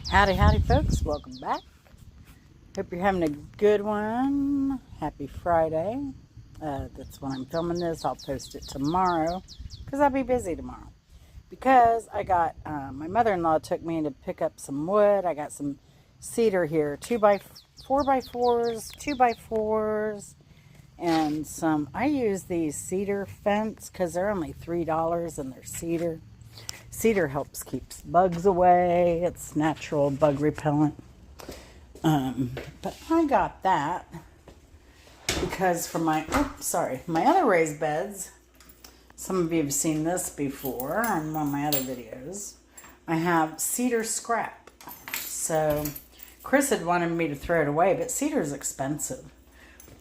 Howdy, howdy, folks. Welcome back. Hope you're having a good one. Happy Friday. That's when I'm filming this. I'll post it tomorrow because I'll be busy tomorrow. Because I got, my mother-in-law took me to pick up some wood. I got some cedar here, 4x4s, 2x4s, and some, I use these cedar fence because they're only $3 and they're cedar. Cedar helps keeps bugs away. It's natural bug repellent. But I got that because for my other raised beds, some of you have seen this before on one of my other videos. I have cedar scrap. So Chris had wanted me to throw it away, but cedar is expensive.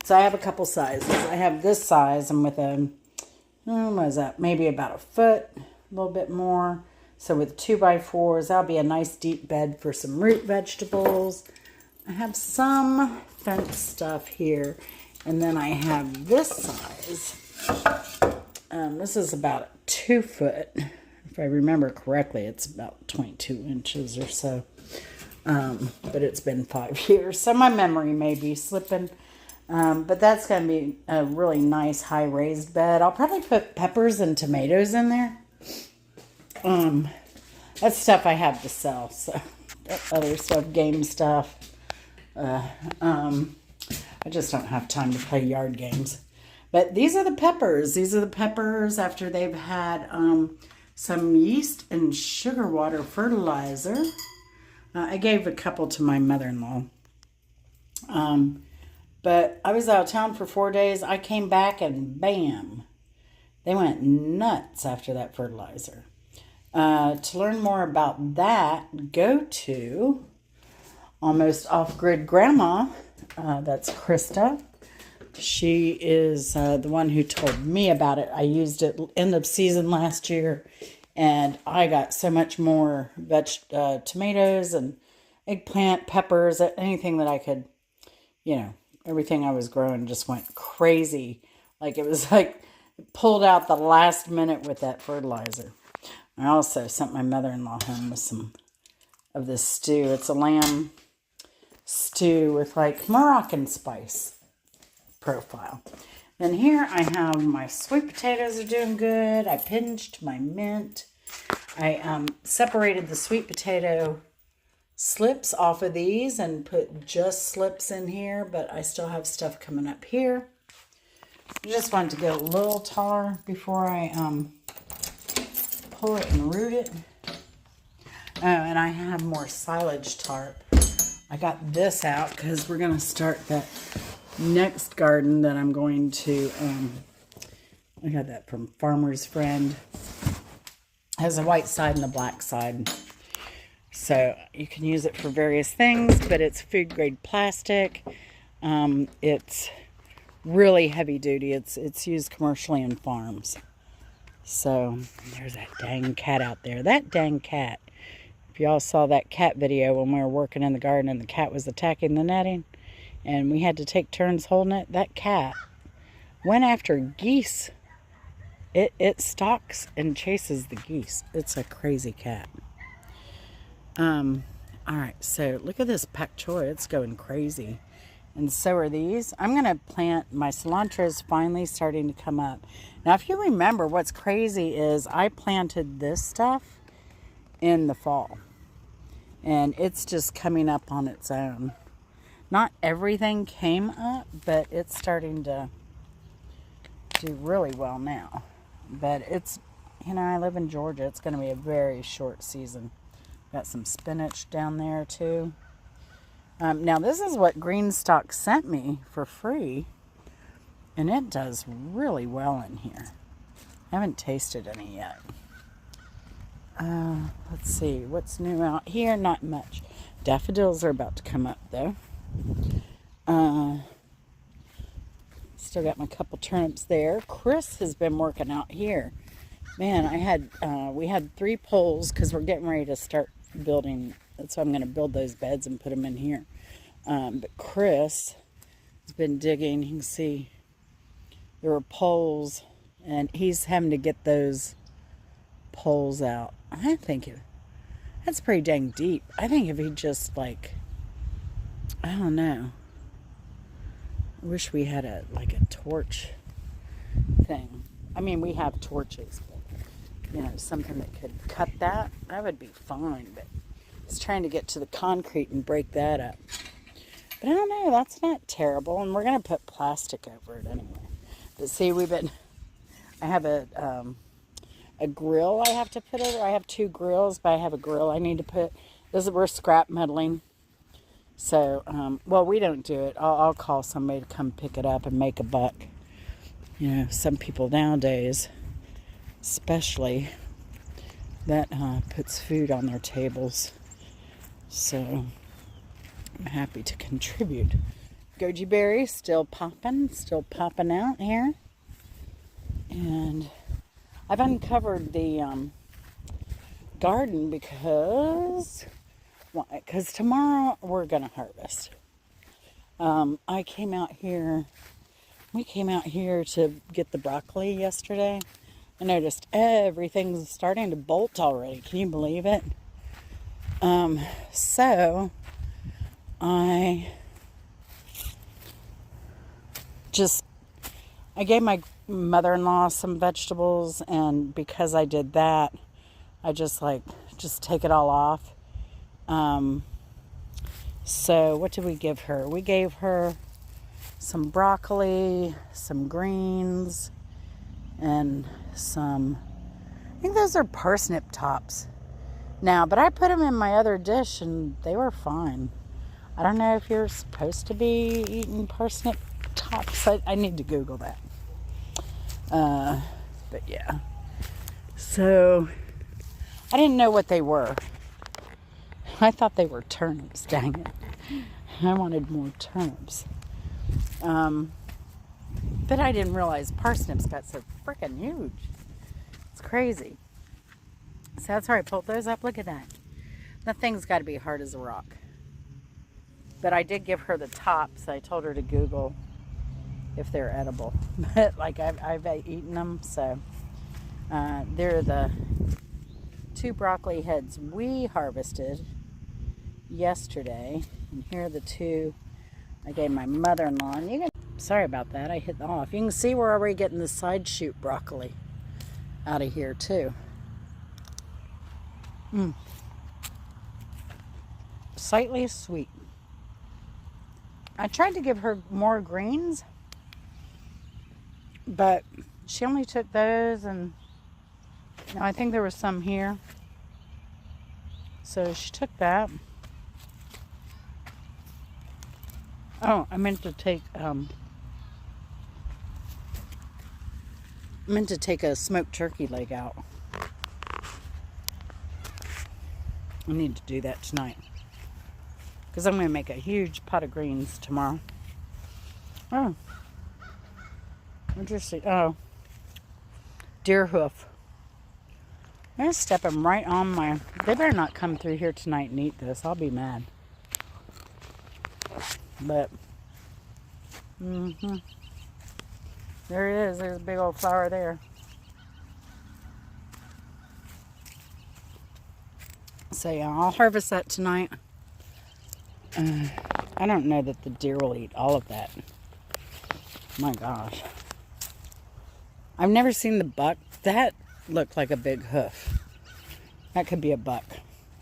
So I have a couple sizes. I have this size and with a, what is that? Maybe about a foot. A little bit more. So with 2x4s, that'll be a nice deep bed for some root vegetables. I have some fence stuff here. And then I have this size. This is about a 2 foot. If I remember correctly, it's about 22 inches or so. But it's been 5 years. So my memory may be slipping. But that's going to be a really nice high raised bed. I'll probably put peppers and tomatoes in there. That's stuff I have to sell, so that other stuff, game stuff, I just don't have time to play yard games. But these are the peppers. These are the peppers after they've had, some yeast and sugar water fertilizer. I gave a couple to my mother-in-law. But I was out of town for 4 days. I came back and bam, they went nuts after that fertilizer. To learn more about that, go to Almost Off-Grid Grandma. That's Krista. She is the one who told me about it. I used it end of season last year, and I got so much more tomatoes and eggplant, peppers, anything that I could, everything I was growing just went crazy. Like it was like pulled out the last minute with that fertilizer. I also sent my mother-in-law home with some of this stew. It's a lamb stew with like Moroccan spice profile. And here I have my sweet potatoes are doing good. I pinched my mint. I separated the sweet potato slips off of these and put just slips in here, but I still have stuff coming up here. I just wanted to get a little taller before I pull it and root it. Oh, and I have more silage tarp. I got this out because we're going to start that next garden that I'm going to, I got that from Farmer's Friend. It has a white side and a black side. So you can use it for various things, but it's food grade plastic. It's really heavy duty. It's used commercially in farms. So, there's that dang cat out there. That dang cat. If y'all saw that cat video when we were working in the garden and the cat was attacking the netting and we had to take turns holding it, that cat went after geese. It stalks and chases the geese. It's a crazy cat. Alright, so look at this pak choi. It's going crazy. And so are these. I'm going to plant, my cilantro is finally starting to come up. Now, if you remember, what's crazy is I planted this stuff in the fall. And it's just coming up on its own. Not everything came up, but it's starting to do really well now. But it's, I live in Georgia. It's going to be a very short season. Got some spinach down there, too. Now, this is what Greenstock sent me for free, and it does really well in here. I haven't tasted any yet. Let's see, what's new out here? Not much. Daffodils are about to come up, though. Still got my couple turnips there. Chris has been working out here. Man, we had 3 poles because we're getting ready to start building. So I'm going to build those beds and put them in here. But Chris has been digging. You can see there were poles, and he's having to get those poles out. I think That's pretty dang deep. I think if he just like, I don't know. I wish we had a torch thing. I mean, we have torches, but something that could cut that would be fine. But it's trying to get to the concrete and break that up. But I don't know, that's not terrible. And we're going to put plastic over it anyway. But see, I have a grill I have to put over. I have 2 grills, but I have a grill I need to put. We're scrap metaling. So, well, we don't do it. I'll call somebody to come pick it up and make a buck. Some people nowadays, especially, that puts food on their tables. So, I'm happy to contribute. Goji berry still popping out here. And I've uncovered the garden because tomorrow we're going to harvest. We came out here to get the broccoli yesterday. I noticed everything's starting to bolt already. Can you believe it? So I gave my mother-in-law some vegetables, and because I did that, I just take it all off. So what did we give her? We gave her some broccoli, some greens, and I think those are parsnip tops. Now, but I put them in my other dish and they were fine. I don't know if you're supposed to be eating parsnip tops. I need to Google that. But yeah. So, I didn't know what they were. I thought they were turnips, dang it. I wanted more turnips. But I didn't realize parsnips got so freaking huge. It's crazy. So that's how I pulled those up. Look at that. That thing's got to be hard as a rock. But I did give her the tops. I told her to Google if they're edible. But I've eaten them. So they're the 2 broccoli heads we harvested yesterday. And here are the 2 I gave my mother-in-law. And sorry about that. I hit off. You can see we're already getting the side shoot broccoli out of here too. Slightly sweet. I tried to give her more greens, but she only took those, and I think there was some here. So she took that. Oh, I meant to take a smoked turkey leg out. I need to do that tonight, because I'm going to make a huge pot of greens tomorrow. Oh, interesting. Oh, deer hoof. They're stepping right on my... They better not come through here tonight and eat this. I'll be mad. But, there it is. There's a big old flower there. So yeah, I'll harvest that tonight. I don't know that the deer will eat all of that. My gosh. I've never seen the buck. That looked like a big hoof. That could be a buck.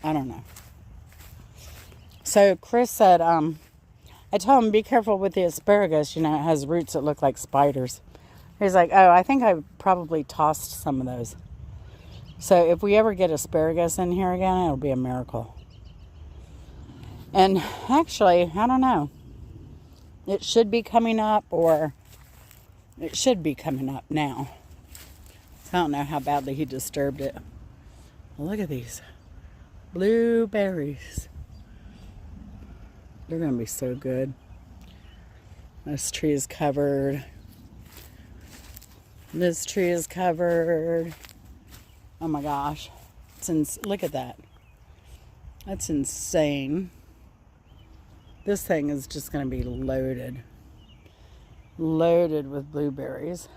I don't know. So Chris said, I told him, be careful with the asparagus. It has roots that look like spiders. He's like, oh, I think I probably tossed some of those. So if we ever get asparagus in here again, it'll be a miracle. And actually, I don't know. It should be coming up, or it should be coming up now. So I don't know how badly he disturbed it. Well, look at these blueberries. They're going to be so good. This tree is covered. This tree is covered. Oh my gosh. Look at that. That's insane. This thing is just going to be loaded. Loaded with blueberries.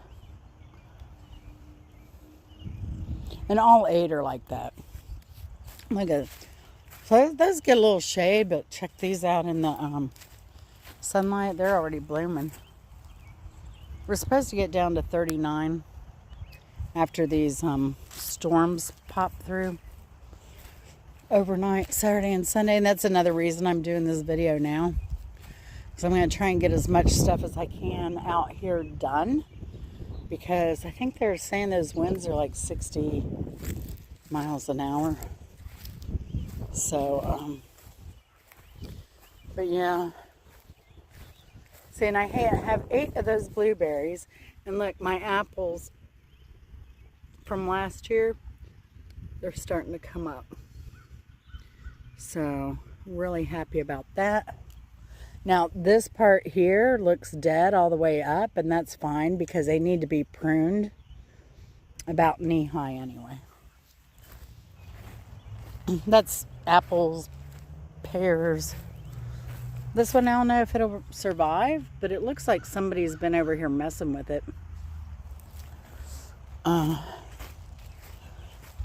And all 8 are like that. Look at it. So those get a little shade, but check these out in the sunlight. They're already blooming. We're supposed to get down to 39 after these storms pop through overnight, Saturday and Sunday. And that's another reason I'm doing this video now. So I'm going to try and get as much stuff as I can out here done. Because I think they're saying those winds are like 60 miles an hour. So, but yeah. See, and I have 8 of those blueberries. And look, my apples from last year, they're starting to come up. So, really happy about that. Now, this part here looks dead all the way up, and that's fine because they need to be pruned about knee high anyway. That's apples, pears. This one, I don't know if it'll survive, but it looks like somebody's been over here messing with it.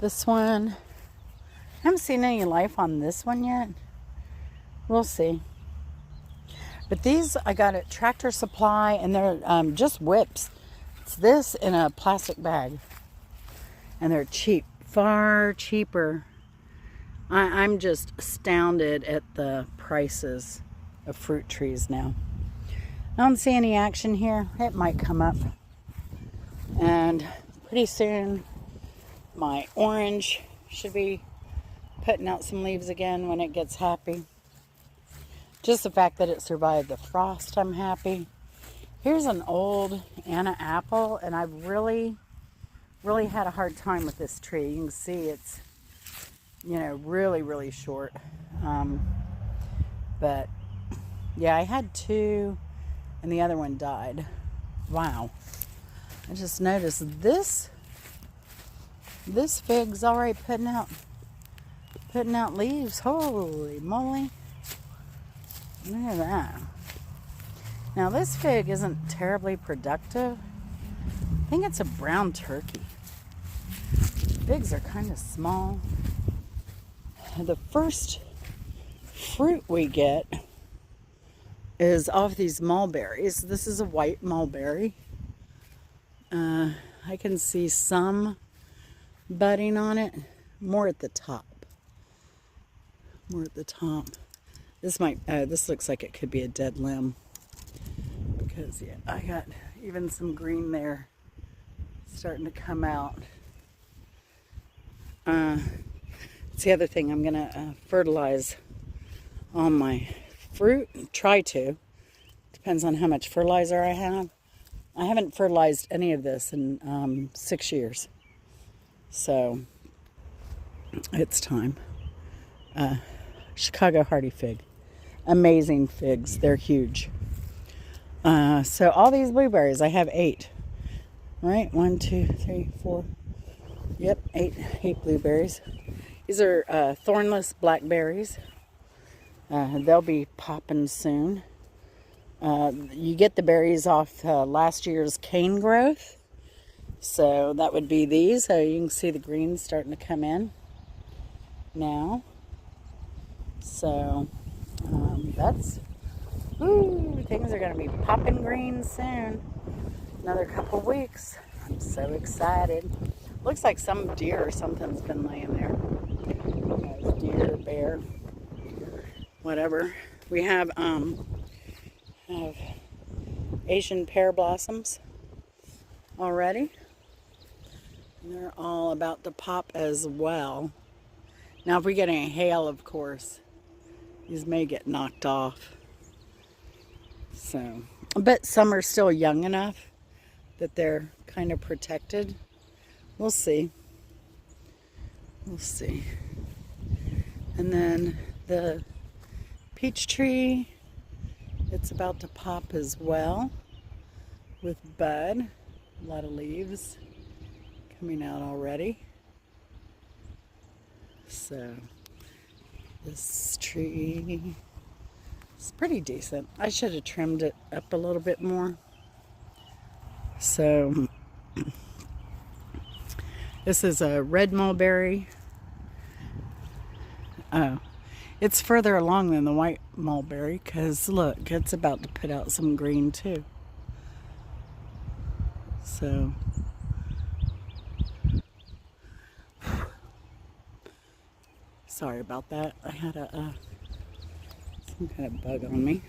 This one, I haven't seen any life on this one yet. We'll see. But these I got at Tractor Supply, and they're just whips. It's this in a plastic bag. And they're cheap, far cheaper. I'm just astounded at the prices of fruit trees now. I don't see any action here. It might come up. And pretty soon my orange should be putting out some leaves again when it gets happy. Just the fact that it survived the frost, I'm happy. Here's an old Anna apple, and I've really had a hard time with this tree. You can see it's, you know, really short. But yeah, I had 2 and the other one died. Wow. I just noticed this fig's already putting out leaves. Holy moly. Look at that. Now this fig isn't terribly productive. I think it's a brown turkey. Figs are kind of small. The first fruit we get is off these mulberries. This is a white mulberry. I can see some budding on it. More at the top. This looks like it could be a dead limb. Because yeah, I got even some green there starting to come out. It's the other thing. I'm going to fertilize all my fruit. Try to. Depends on how much fertilizer I have. I haven't fertilized any of this in 6 years. So, it's time. Chicago Hardy fig. Amazing figs. They're huge. So, all these blueberries, I have 8. Right? 1, 2, 3, 4. Yep, 8 blueberries. These are thornless blackberries. They'll be popping soon. You get the berries off last year's cane growth. So that would be these. So you can see the greens starting to come in now. So things are going to be popping green soon. Another couple weeks. I'm so excited. Looks like some deer or something's been laying there. Deer, bear, whatever. We have Asian pear blossoms already. And they're all about to pop as well. Now if we get any hail, of course, these may get knocked off. So, but some are still young enough that they're kind of protected. We'll see. We'll see. And then the peach tree, it's about to pop as well with bud. A lot of leaves coming out already. So this tree is pretty decent. I should have trimmed it up a little bit more. So this is a red mulberry. Oh, It's further along than the white mulberry because look, it's about to put out some green too. So, sorry about that. I had some kind of bug on me.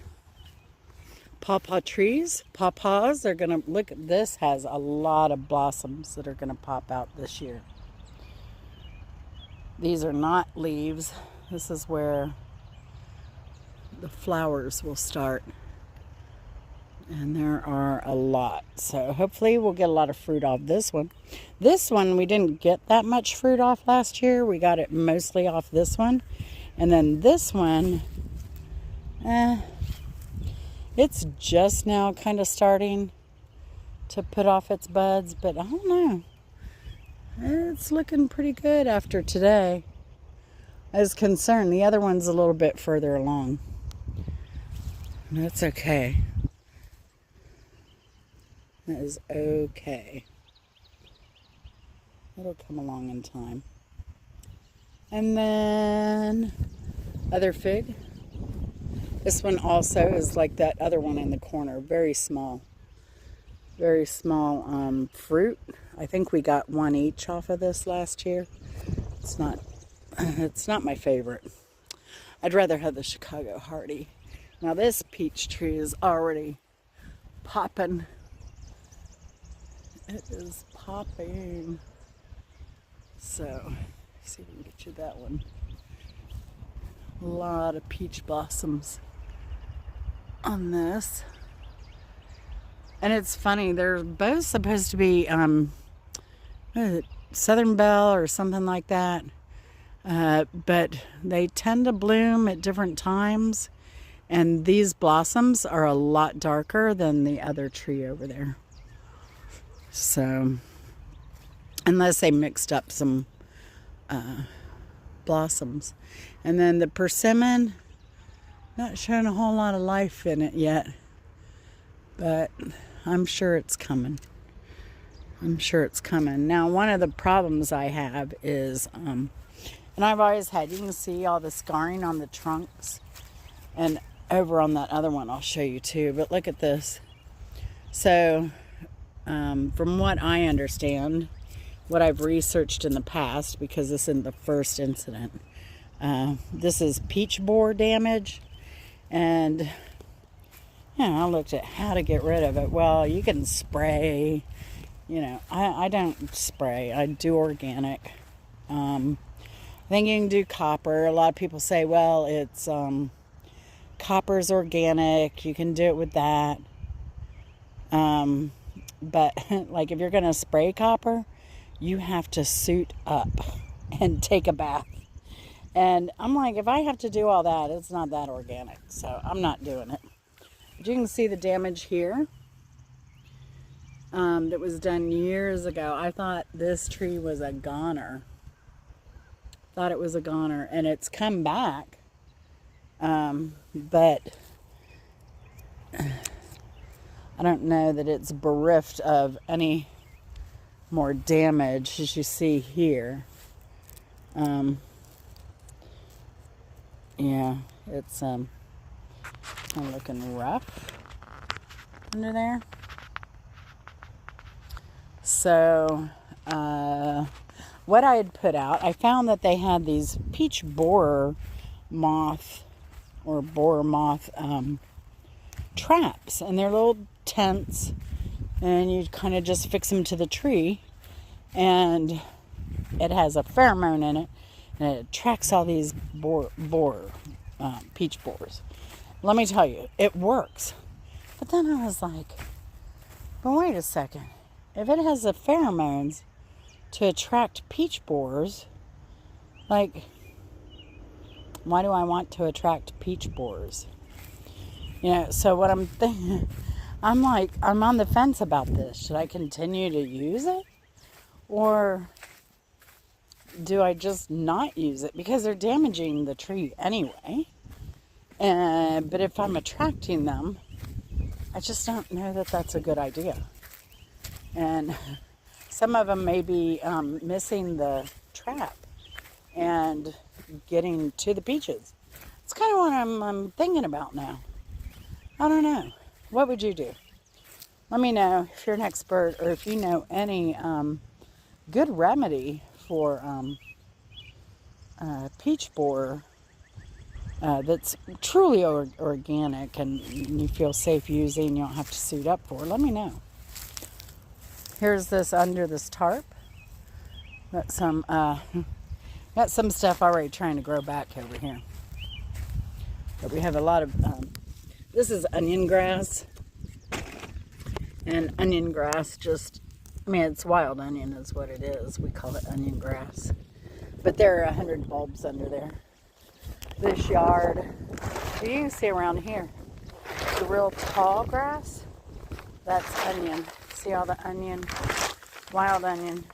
Pawpaw trees, pawpaws, they're gonna, look, this has a lot of blossoms that are gonna pop out this year. These are not leaves. This is where the flowers will start. And there are a lot. So hopefully we'll get a lot of fruit off this one. This one, we didn't get that much fruit off last year. We got it mostly off this one. And then this one, it's just now kind of starting to put off its buds. But I don't know. It's looking pretty good after today. I was concerned. The other one's a little bit further along. That's okay. That is okay. It'll come along in time. And then other fig. This one also is like that other one in the corner. Very small. Very small fruit. I think we got one each off of this last year. It's not my favorite. I'd rather have the Chicago Hardy. Now this peach tree is already popping. It is popping. So, see if we can get you that one. A lot of peach blossoms on this. And it's funny, they're both supposed to be Southern Belle or something like that. But they tend to bloom at different times. And these blossoms are a lot darker than the other tree over there. So, unless they mixed up some blossoms. And then the persimmon, not showing a whole lot of life in it yet. But I'm sure it's coming. I'm sure it's coming. Now, one of the problems I have is, and I've always had, you can see all the scarring on the trunks. And over on that other one, I'll show you too. But look at this. So, from what I understand, what I've researched in the past, because this isn't the first incident, this is peach borer damage. And, I looked at how to get rid of it. Well, you can spray. I don't spray. I do organic. I think you can do copper. A lot of people say, well, it's copper's organic. You can do it with that. But like if you're going to spray copper, you have to suit up and take a bath. And I'm like, if I have to do all that, it's not that organic. So I'm not doing it. But you can see the damage here. That was done years ago. I thought this tree was a goner. Thought it was a goner. And it's come back. But I don't know that it's bereft of any more damage, as you see here. Yeah, it's kind of looking rough under there. So, what I had put out, I found that they had these peach borer moth or borer moth traps, and they're little tents, and you kind of just fix them to the tree, and it has a pheromone in it, and it attracts all these peach borers. Let me tell you, it works. But then I was like, but wait a second. If it has the pheromones to attract peach borers, like, why do I want to attract peach borers? So what I'm thinking, I'm like, I'm on the fence about this. Should I continue to use it? Or do I just not use it? Because they're damaging the tree anyway. But if I'm attracting them, I just don't know that that's a good idea. And some of them may be missing the trap and getting to the peaches. That's kind of what I'm thinking about now. I don't know. What would you do? Let me know if you're an expert or if you know any good remedy for peach borer that's truly organic and you feel safe using, you don't have to suit up for. Let me know. Here's this under this tarp. Got some stuff already trying to grow back over here. But we have a lot of, this is onion grass. And onion grass just, I mean, it's wild onion is what it is. We call it onion grass. But there are 100 bulbs under there. This yard, you can see around here, the real tall grass, that's onion. See all the onion, wild onion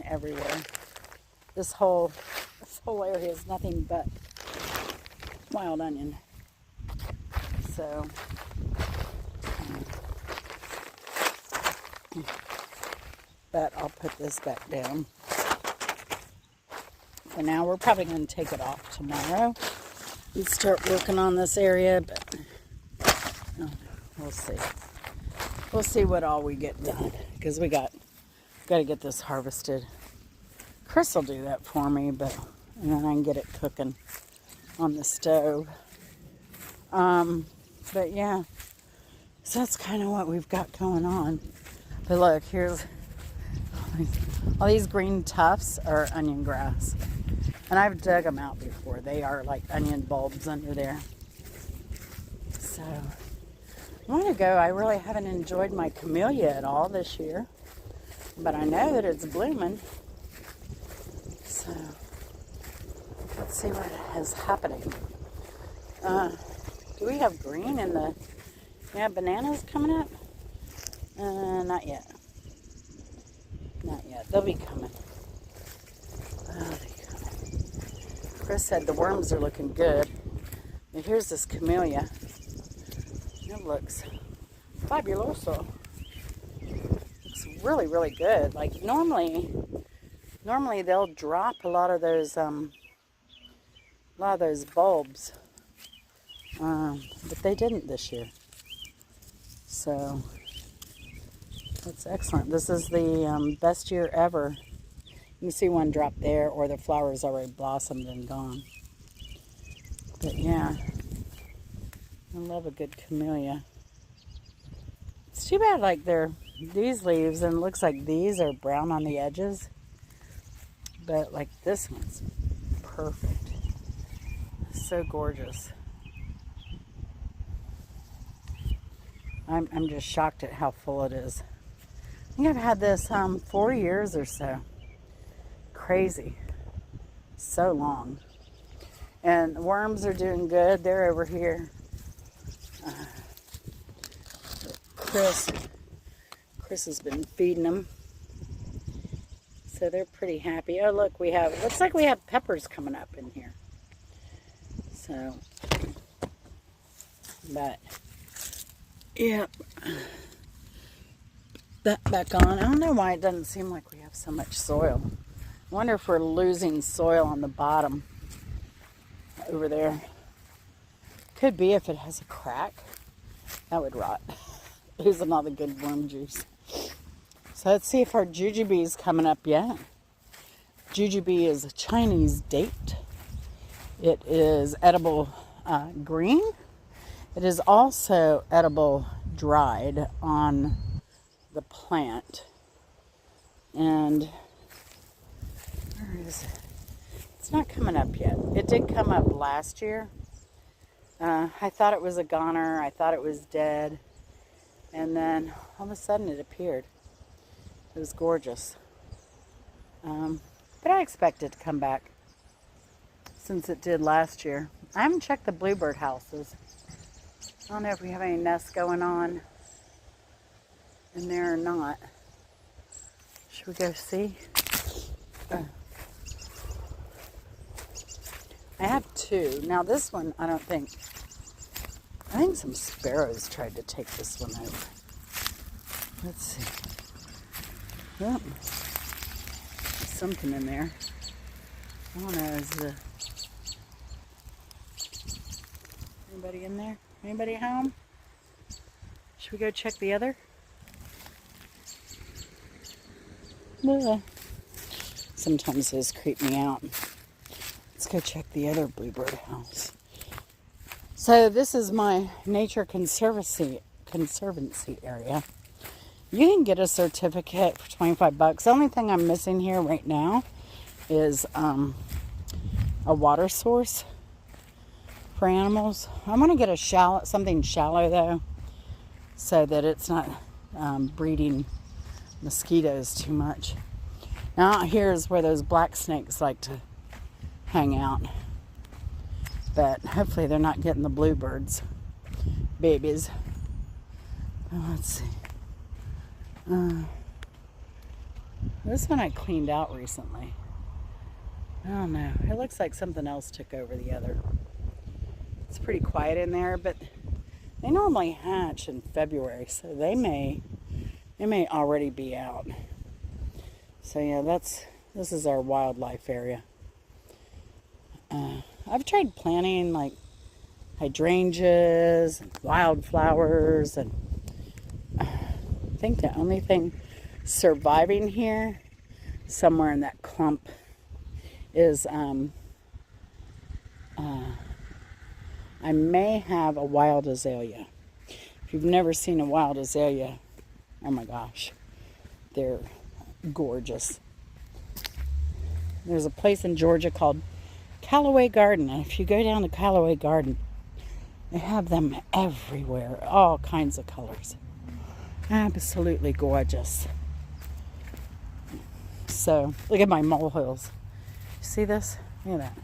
everywhere. This whole area is nothing but wild onion. So, but I'll put this back down. For now, we're probably going to take it off tomorrow and start working on this area, but we'll see. We'll see what all we get done, because we got to get this harvested. Chris will do that for me, but and then I can get it cooking on the stove. But yeah, so that's kind of what we've got going on. But look, here's all these green tufts are onion grass. And I've dug them out before. They are like onion bulbs under there. So, a while ago, I really haven't enjoyed my camellia at all this year. But I know that it's blooming. So, let's see what is happening. Do we have green in the... Yeah, bananas coming up? Not yet. Not yet. They'll be coming. Chris said the worms are looking good. And here's this camellia. It looks fabuloso. Looks really, really good. Like normally they'll drop a lot of those bulbs. But they didn't this year. So that's excellent. This is the best year ever. You can see one drop there, or the flowers already blossomed and gone. But yeah, I love a good camellia. It's too bad, like these leaves, and it looks like these are brown on the edges. But like this one's perfect. So gorgeous. I'm just shocked at how full it is. I think I've had this 4 years or so. Crazy. So long. And the worms are doing good. They're over here. Chris has been feeding them. So they're pretty happy. Oh look, looks like we have peppers coming up in here. So, but, yeah. That back on. I don't know why it doesn't seem like we have so much soil. I wonder if we're losing soil on the bottom over there. Could be if it has a crack. That would rot. Losing all the good worm juice. So let's see if our jujube is coming up yet. Jujube is a Chinese date. It is edible green. It is also edible dried on the plant. And where is it? It's not coming up yet. It did come up last year. I thought it was a goner. I thought it was dead. And then all of a sudden it appeared. It was gorgeous. But I expect it to come back since it did last year. I haven't checked the bluebird houses. I don't know if we have any nests going on in there or not. Should we go see? I have two. Now this one, I think some sparrows tried to take this one over. Let's see. Yep. There's something in there. I don't know, Anybody in there? Anybody home? Should we go check the other? Yeah. Sometimes those creep me out. Let's go check the other bluebird house. So this is my nature conservancy area. You can get a certificate for 25 bucks. The only thing I'm missing here right now is a water source for animals. I'm going to get something shallow though, so that it's not breeding mosquitoes too much. Now out here is where those black snakes like to hang out. But hopefully they're not getting the bluebirds babies. Let's see. This one I cleaned out recently. I don't know. It looks like something else took over the other. It's pretty quiet in there, but they normally hatch in February, so they may already be out. So yeah, this is our wildlife area. I've tried planting like hydrangeas and wildflowers, and I think the only thing surviving here, somewhere in that clump, is I may have a wild azalea. If you've never seen a wild azalea, oh my gosh, they're gorgeous. There's a place in Georgia called Callaway Garden, and if you go down to Callaway Garden, they have them everywhere, all kinds of colors. Absolutely gorgeous. So, look at my molehills. You see this? Look at that.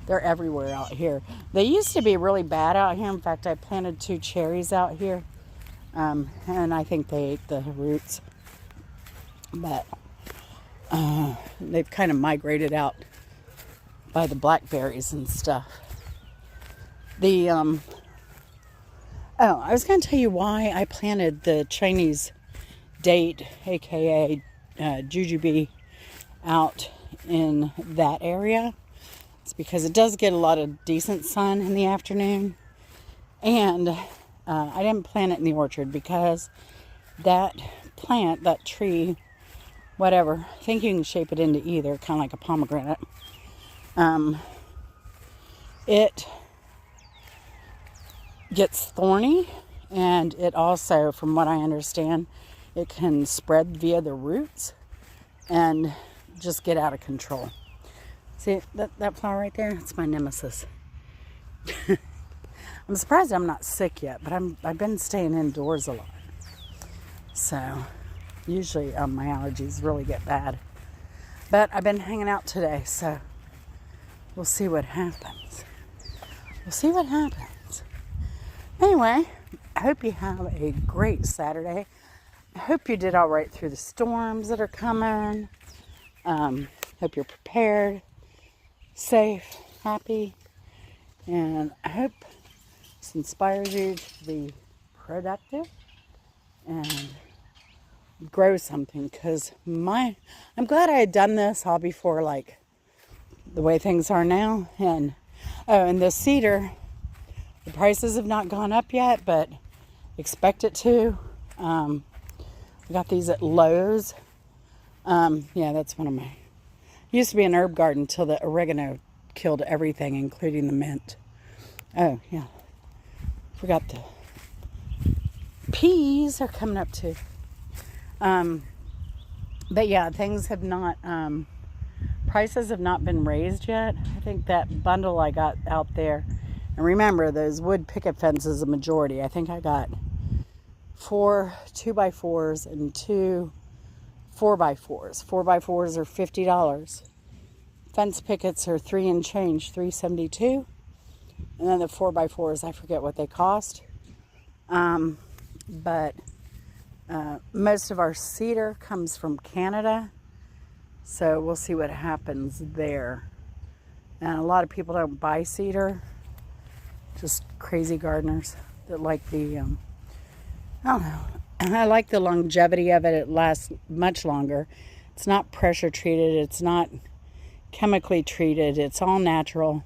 They're everywhere out here. They used to be really bad out here. In fact, I planted 2 cherries out here, and I think they ate the roots. But they've kind of migrated out by the blackberries and stuff. I was going to tell you why I planted the Chinese date, aka jujube, out in that area. It's because it does get a lot of decent sun in the afternoon, and I didn't plant it in the orchard because that plant, that tree, whatever, I think you can shape it into either, kind of like a pomegranate. It gets thorny, and it also, from what I understand, it can spread via the roots and just get out of control. See that flower right there? It's my nemesis. I'm surprised I'm not sick yet, but I've been staying indoors a lot. So usually my allergies really get bad. But I've been hanging out today, so we'll see what happens. We'll see what happens. Anyway, I hope you have a great Saturday. I hope you did all right through the storms that are coming. Hope you're prepared, safe, happy, and I hope this inspires you to be productive and grow something, because I'm glad I had done this all before, like, the way things are now. And the cedar, the prices have not gone up yet, but expect it to. I got these at Lowe's. Yeah, that's one of my... Used to be an herb garden till the oregano killed everything, including the mint. Oh, yeah. Forgot the peas are coming up too. But yeah, things have not... prices have not been raised yet. I think that bundle I got out there... And remember, those wood picket fences, a majority. I think I got 4 2x4s and 2 4x4s. 4x4s are $50. Fence pickets are $3 and change, $3.72. And then the 4x4s, I forget what they cost. But most of our cedar comes from Canada. So we'll see what happens there. And a lot of people don't buy cedar. Just crazy gardeners that like the, I don't know. I like the longevity of it. It lasts much longer. It's not pressure treated. It's not chemically treated. It's all natural.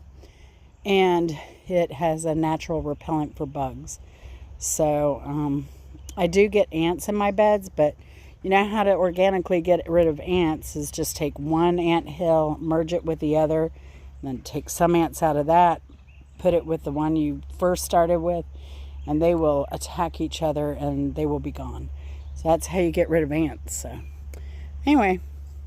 and it has a natural repellent for bugs. So I do get ants in my beds, but you know how to organically get rid of ants is just take one ant hill, merge it with the other, and then take some ants out of that, put it with the one you first started with, and they will attack each other and they will be gone. So that's how you get rid of ants. So anyway,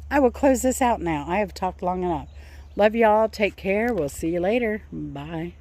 I will close this out now. I have talked long enough. Love y'all. Take care. We'll see you later. Bye.